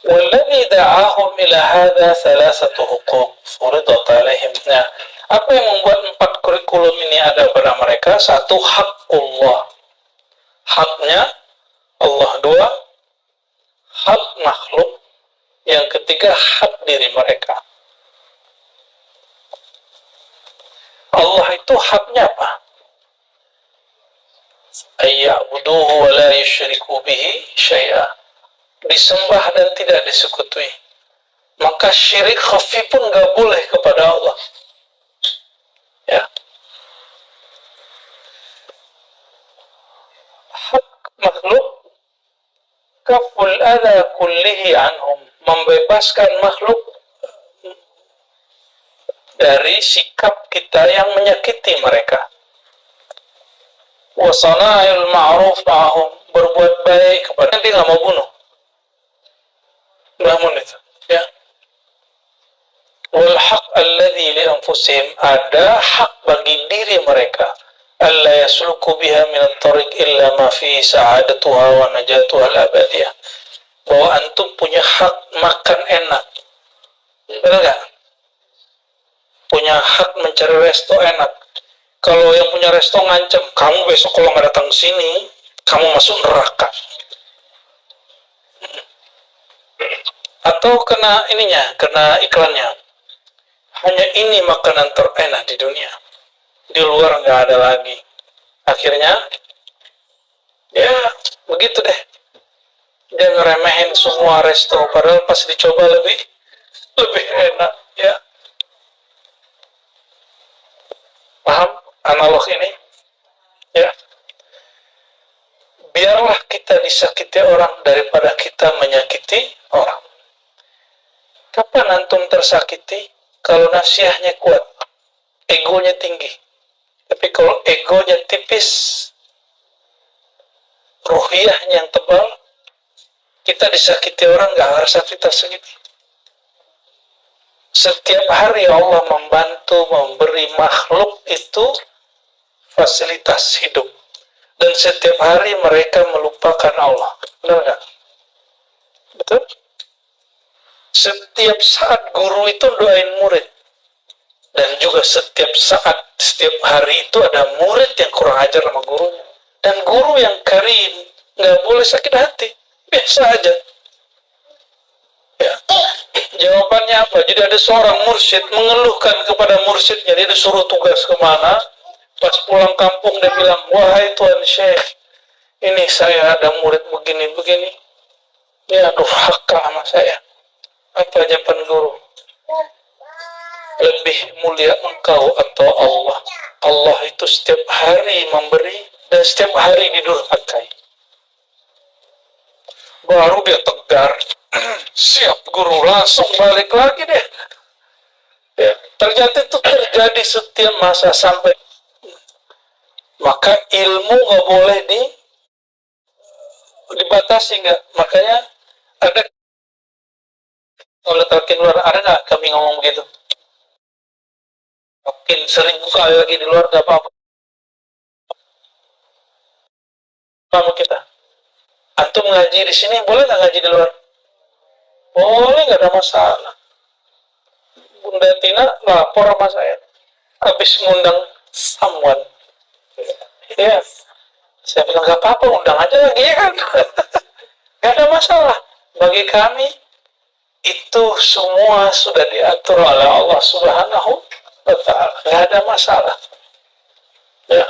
والذي دعاهم إلى هذا ثلاثة حقوق فرضت عليهم. Nah, apa yang membuat 4 kurikulum ini ada pada mereka? 1, hakullah, haknya Allah. 2, hak makhluk. Yang ketiga, hak diri mereka. Allah itu haknya apa? Ayya'buduhu wa la yusyriku bihi syai'a. Disembah dan tidak disekutuai. Maka syirik khafi pun gak boleh kepada Allah. Ya. Hak makhluk, kaful adha kullihi anhum, membebaskan makhluk dari sikap kita yang menyakiti mereka. Wa sana'il ma'ruf ma'ahum, berbuat baik kepada dia, nggak mau bunuh. Namun itu, ya. Wal haq alladhi li anfusihim, ada hak bagi diri mereka. Alla yasluku biha min at-tariq illa ma fi sa'adatuha wa najatuha al-abadiyah. Bahwa antum punya hak makan enak. Benar nggak? Punya hak mencari resto enak. Kalau yang punya resto ngancam, kamu besok kalau nggak datang sini, kamu masuk neraka. Atau kena ininya, kena iklannya. Hanya ini makanan terenak di dunia. Di luar nggak ada lagi. Akhirnya, ya begitu deh. Dia ngeremehin semua resto, padahal pas dicoba lebih enak. Ya, paham analog ini? Ya. Biarlah kita disakiti orang daripada kita menyakiti orang. Kapan antum tersakiti? Kalau nasihatnya kuat, egonya tinggi. Tapi kalau egonya tipis, ruhiyahnya yang tebal, kita disakiti orang gak ngerasa kita sakiti. Setiap hari Allah membantu memberi makhluk itu fasilitas hidup. Dan setiap hari mereka melupakan Allah. Benar gak? Betul? Setiap saat guru itu doain murid. Dan juga setiap saat, setiap hari itu ada murid yang kurang ajar sama gurunya. Dan guru yang karim, nggak boleh sakit hati. Biasa aja. Ya. Jawabannya apa? Jadi ada seorang mursyid mengeluhkan kepada mursyidnya. Dia disuruh tugas kemana. Pas pulang kampung dia bilang, wahai Tuan Syekh, ini saya ada murid begini-begini. Ya durhaka sama saya. Apa jawaban guru? Lebih mulia engkau atau Allah? Allah itu setiap hari memberi dan setiap hari didurhakai. Baru dia tegar. Siap guru, langsung balik lagi deh. Ya, ternyata itu terjadi setiap masa sampai. Maka ilmu gak boleh dibatasi nggak? Makanya ada, kalau talkin luar ada nggak kami ngomong begitu? Mungkin 1000 kali lagi di luar nggak apa-apa sama kita. Antum ngaji di sini boleh nggak ngaji di luar? Boleh, nggak ada masalah. Bunda Tina lapor sama saya habis ngundang someone. Ya, saya bilang nggak apa-apa, undang aja lagi ya kan. Nggak ada masalah. Bagi kami itu semua sudah diatur oleh Allah Subhanahu wa Ta'ala. Nggak ada masalah. Ya,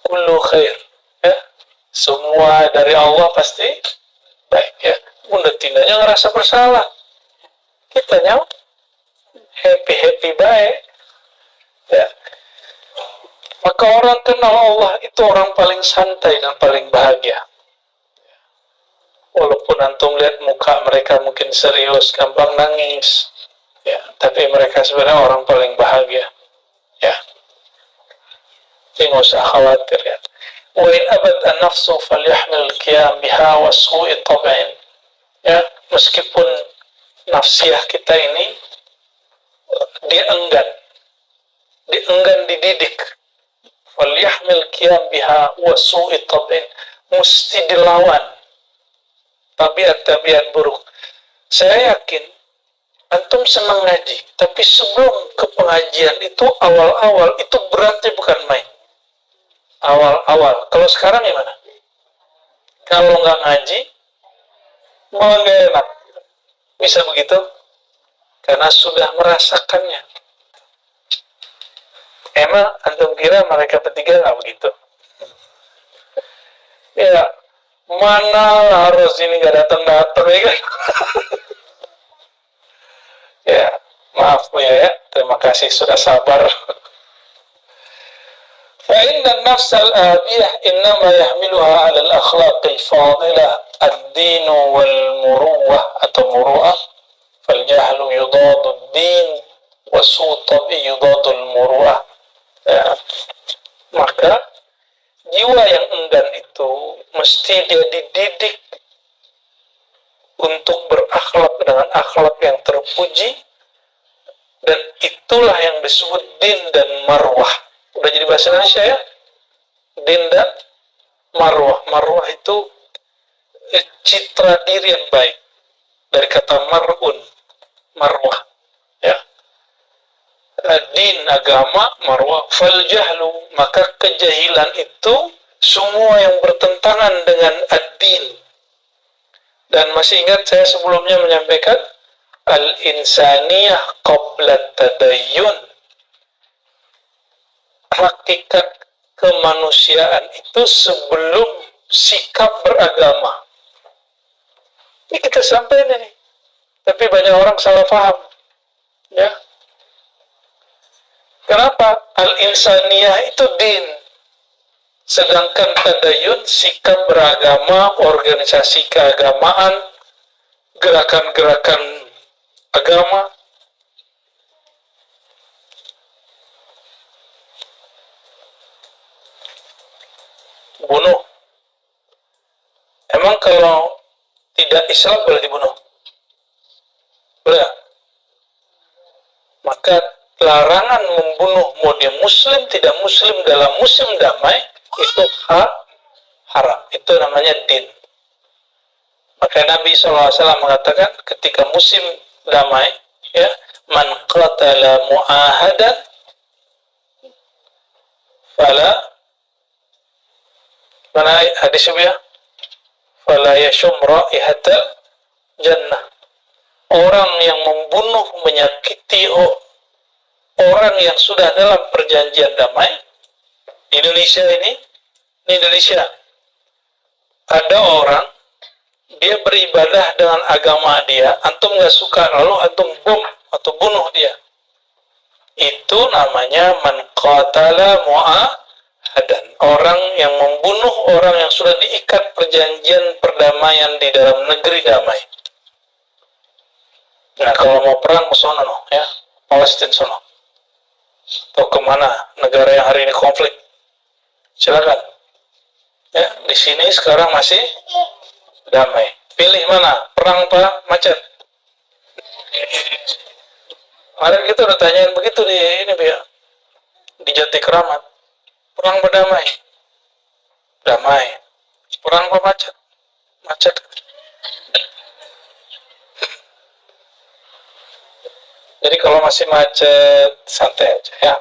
kullu khair. Ya, semua dari Allah pasti baik ya. Bunda Tinanya ngerasa bersalah. Kitanya happy baik. Ya. Maka orang kenal Allah itu orang paling santai dan paling bahagia. Walaupun antum lihat muka mereka mungkin serius, gampang nangis, ya, tapi mereka sebenarnya orang paling bahagia. Ya, jadi nggak usah khawatir ya. Wa in abad an-nafsu falyahmil qiyam biha wa su'i tab'in. Ya, meskipun nafsiyah kita ini dienggan dididik, falyahmil qiyam biha wa su'i tab'in, mesti dilawan tabiat-tabiat buruk. Saya yakin antum senang ngaji, tapi sebelum ke pengajian itu awal-awal itu beratnya bukan main. Awal-awal. Kalau sekarang gimana? Kalau nggak ngaji, malah nggak enak. Bisa begitu? Karena sudah merasakannya. Emang antum kira mereka bertiga nggak begitu? Ya, mana harus ini nggak datang-datang ya kan? Ya, maaf Bu ya. Terima kasih sudah sabar. فإن النفس الآبية إنما يحملها على الأخلاق الفاضلة الدين والمروءة atau muru'ah فالجهل يضاد الدين وسوء الطبع يضاد المروءة. Ya. Maka jiwa yang enggan itu mesti dia dididik untuk berakhlak dengan akhlak yang terpuji, dan itulah yang disebut din dan marwah. Udah jadi bahasa Indonesia ya? Din dan marwah. Marwah itu citra diri yang baik. Dari kata mar'un, marwah. Ya. Din agama, marwah. Fal jahlu, maka kejahilan itu semua yang bertentangan dengan ad-din. Dan masih ingat saya sebelumnya menyampaikan al-insaniyah qabla tadayyun. Hakikat kemanusiaan itu sebelum sikap beragama. Ini kita sampaikan ini. Tapi banyak orang salah paham. Ya. Kenapa? Al-insaniyah itu din. Sedangkan tadayun, sikap beragama, organisasi keagamaan, gerakan-gerakan agama. Bunuh. Emang kalau tidak Islam boleh dibunuh? Boleh. Maka larangan membunuh mau dia muslim tidak muslim dalam musim damai itu haram. Itu namanya din. Maka Nabi SAW mengatakan ketika musim damai, ya, man qatala mu'ahadan fala, mana hadis ya, fala yashum raihatal jannah. Orang yang membunuh, menyakiti orang yang sudah dalam perjanjian damai. Indonesia ini Indonesia ada orang dia beribadah dengan agama dia, antum nggak suka, lalu antum bom atau bunuh dia. Itu namanya man qatala mu'ahadan, orang yang membunuh orang yang sudah diikat perjanjian perdamaian di dalam negeri damai. Nah, kalau mau perang ke sono, ya, Palestina sono, atau kemana negara yang hari ini konflik, silakan. Ya, di sini sekarang masih damai. Pilih mana? Perang apa macet? Kemarin kita udah tanyain begitu di ini ya, di Jati Keramat. Perang apa damai? Damai. Perang apa macet? Macet. Jadi kalau masih macet, santai aja ya.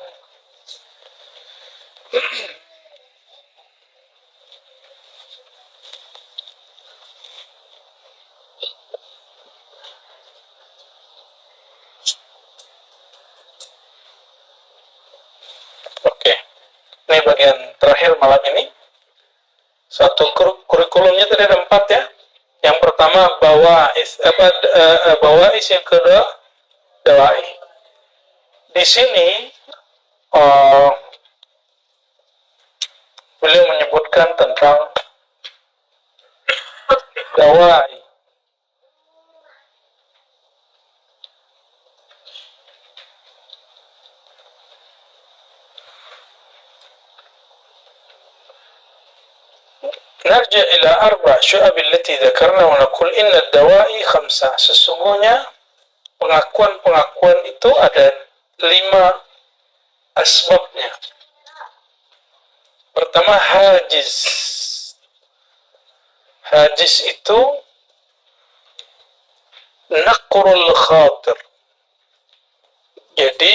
Oke. Ini bagian terakhir malam ini. Satu kurikulumnya tadi ada 4 ya. Yang pertama bawais, yang kedua dawai. Di sini beliau menyebutkan tentang dawai. Narja ila arba syu'ab allati dzakarna wa naqul inna ad-dawa'i khamsah. Sesungguhnya pengakuan itu ada 5 asbabnya. Pertama, hajiz. Hajiz itu naqrul khatir. Jadi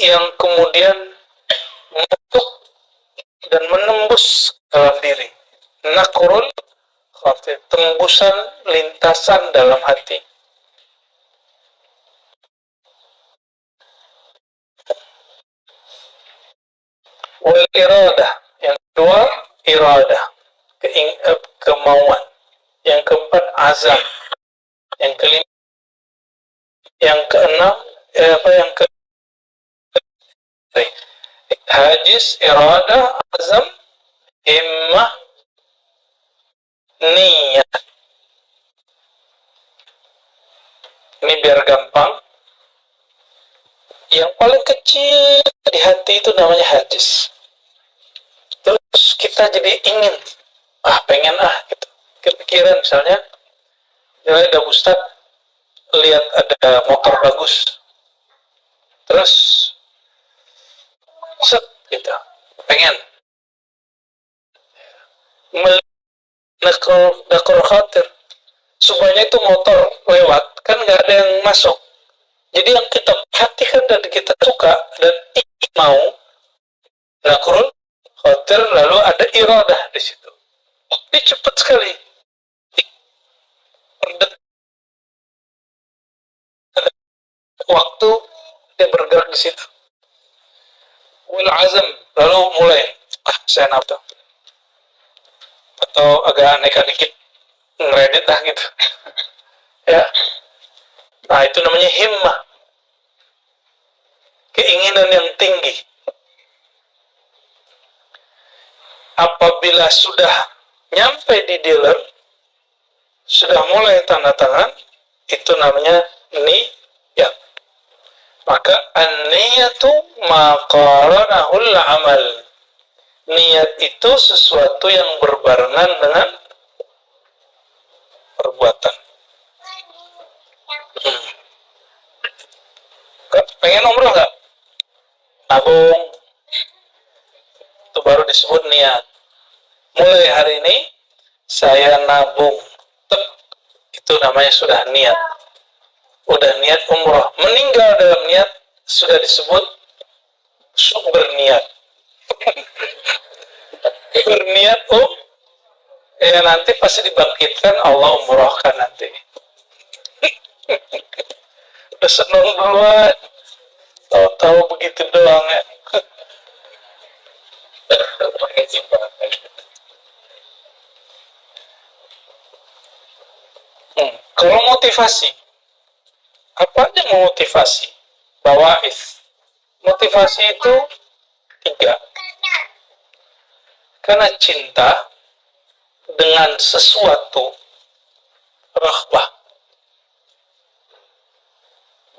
yang kemudian masuk dan menembus dalam diri. Naqrul khatir, tembusan lintasan dalam hati. Wal iradah, yang kedua iradah, kemauan. Yang keempat azam. Yang kelima, yang keenam hajiz, iradah, azam, himmah, niyah. Ini biar gampang. Yang paling kecil di hati itu namanya hajiz. Terus kita jadi ingin, pengen gitu. Kepikiran misalnya, ada Ustaz lihat ada motor bagus, terus set gitu, pengen nakal khatir, supaya itu motor lewat kan nggak ada yang masuk. Jadi yang kita perhatikan dan kita suka dan ingin mau, nakal khatir, lalu ada iradah di situ. Ini cepat sekali. Waktu dia bergerak di situ. Wal azam, lalu mulai saya nafsu atau agak nekat dikit ngeredit gitu. Ya. Nah, itu namanya himmah. Keinginan yang tinggi. Apabila sudah nyampe di dealer, sudah mulai tanda tangan, itu namanya niyat. Maka an-niyatu ma qaranahul amal. Niat itu sesuatu yang berbarengan dengan perbuatan. Pengen umroh nggak? Nabung. Itu baru disebut niat. Mulai hari ini saya nabung. Itu namanya sudah niat. Udah niat umroh. Meninggal dalam niat sudah disebut berniat. Berniat ya nanti pasti dibangkitkan, Allah umrohkan nanti. Udah seneng duluan, tahu-tahu begitu doang ya. Kalau motivasi, apa aja motivasi? Bawais. Motivasi itu 3. Karena cinta dengan sesuatu, rahbah.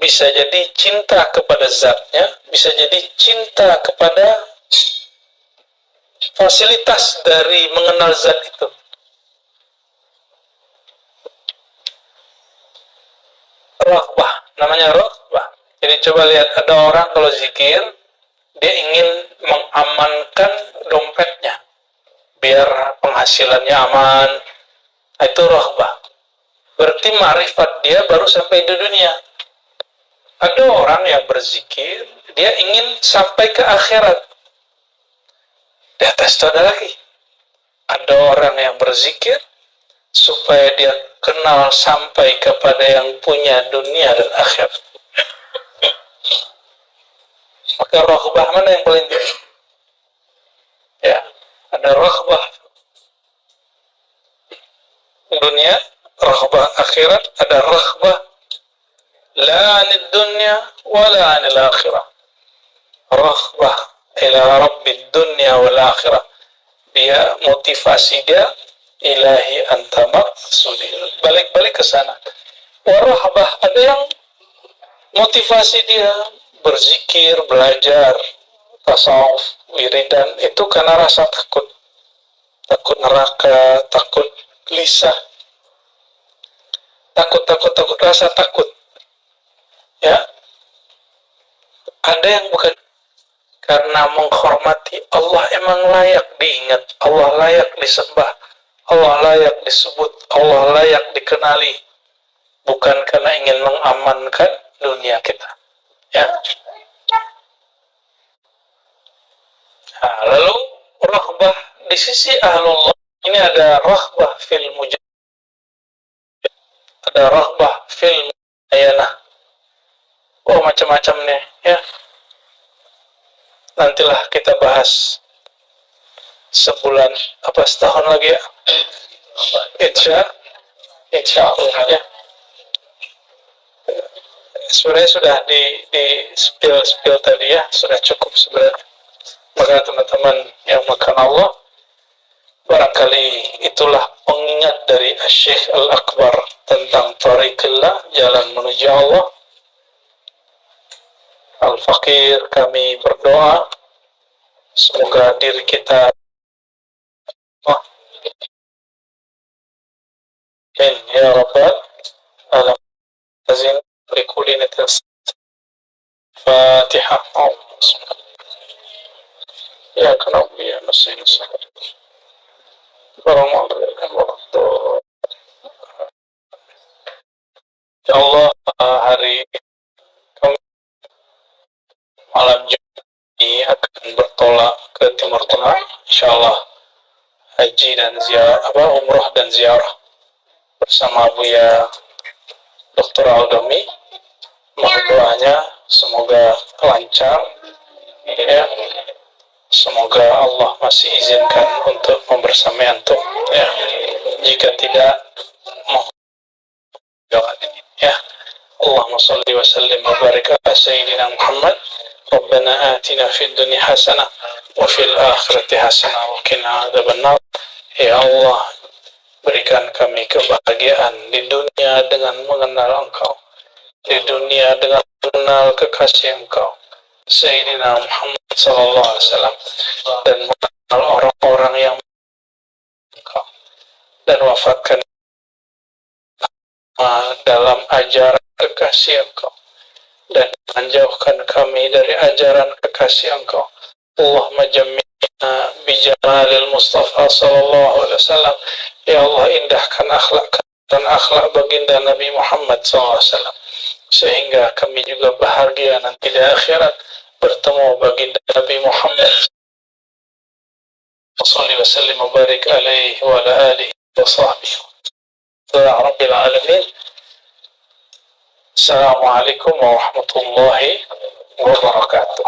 Bisa jadi cinta kepada zatnya, bisa jadi cinta kepada fasilitas dari mengenal zat itu. Raghbah, namanya raghbah. Jadi coba lihat, ada orang kalau zikir, dia ingin mengamankan dompetnya, biar penghasilannya aman. Itu raghbah. Berarti ma'rifat dia baru sampai di dunia. Ada orang yang berzikir, dia ingin sampai ke akhirat. Di atas itu ada lagi. Ada orang yang berzikir, supaya dia kenal sampai kepada yang punya dunia dan akhirat. Maka raghbah mana yang paling tinggi? Ya, ada raghbah dunia, raghbah akhirat, ada raghbah la anid dunya wala anil akhirah. Raghbah ila rabbid dunya wal akhirah. Dia motivasi dia, ilahi anta maqsudi, balik-balik ke sana. Warahbah, ada yang motivasi dia berzikir, belajar tasawuf, wiridan, itu karena rasa takut. Takut neraka, takut gelisah, takut, rasa takut. Ya, ada yang bukan karena menghormati Allah, emang layak diingat, Allah layak disembah, Allah layak disebut, Allah layak dikenali, bukan karena ingin mengamankan dunia kita. Ya. Nah, lalu raghbah di sisi ahlullah ini ada raghbah fil mujahid, ada raghbah fil muayanah. Oh, macam-macam nih, ya. Nantilah kita bahas sebulan apa setahun lagi ya. Insya Allah ya. Sebenarnya sudah di spill tadi ya, sudah cukup sebenarnya. Maka teman-teman yang makan Allah, barangkali itulah pengingat dari Syekh Al-Akbar tentang tariqillah, jalan menuju Allah. Al-Fakir, kami berdoa semoga diri kita ya Rabbal alamin. Likulli natas Fatihah. Ya kenapa ya masih Ya Allah, hari malam Jumat ini akan bertolak ke Timur Tengah, insyaallah haji dan ziarah, umrah dan ziarah bersama Buya Dr. Aldomi. Mohon doanya semoga lancar ya. Semoga Allah masih izinkan untuk membersamai antum ya. Jika tidak, mohon ya. Allahumma salli wa sallim wa barik ala sayyidina Muhammad. Rabbana atina fid dunya hasanah wa fil akhirati hasanah wa qina adzabannar. Ya Allah, berikan kami kebahagiaan di dunia dengan mengenal Engkau, di dunia dengan mengenal kekasih Engkau Sayyidina Muhammad sallallahu alaihi wasallam, dan mengenal orang-orang yang Engkau, dan wafatkan dalam ajaran kekasih Engkau, dan menjauhkan kami dari ajaran kekasih Engkau. Allahumma jammi'na bijamalil Mustafa sallallahu alaihi wasallam. Ya Allah, indahkan akhlak dan akhlak baginda Nabi Muhammad sallallahu alaihi wasallam, sehingga kami juga bahagia nanti di akhirat bertemu baginda Nabi Muhammad sallallahu alaihi wasallam wa barik alaihi wa ala alihi wa sahbihi rabbil alamin. Assalamualaikum warahmatullahi wabarakatuh.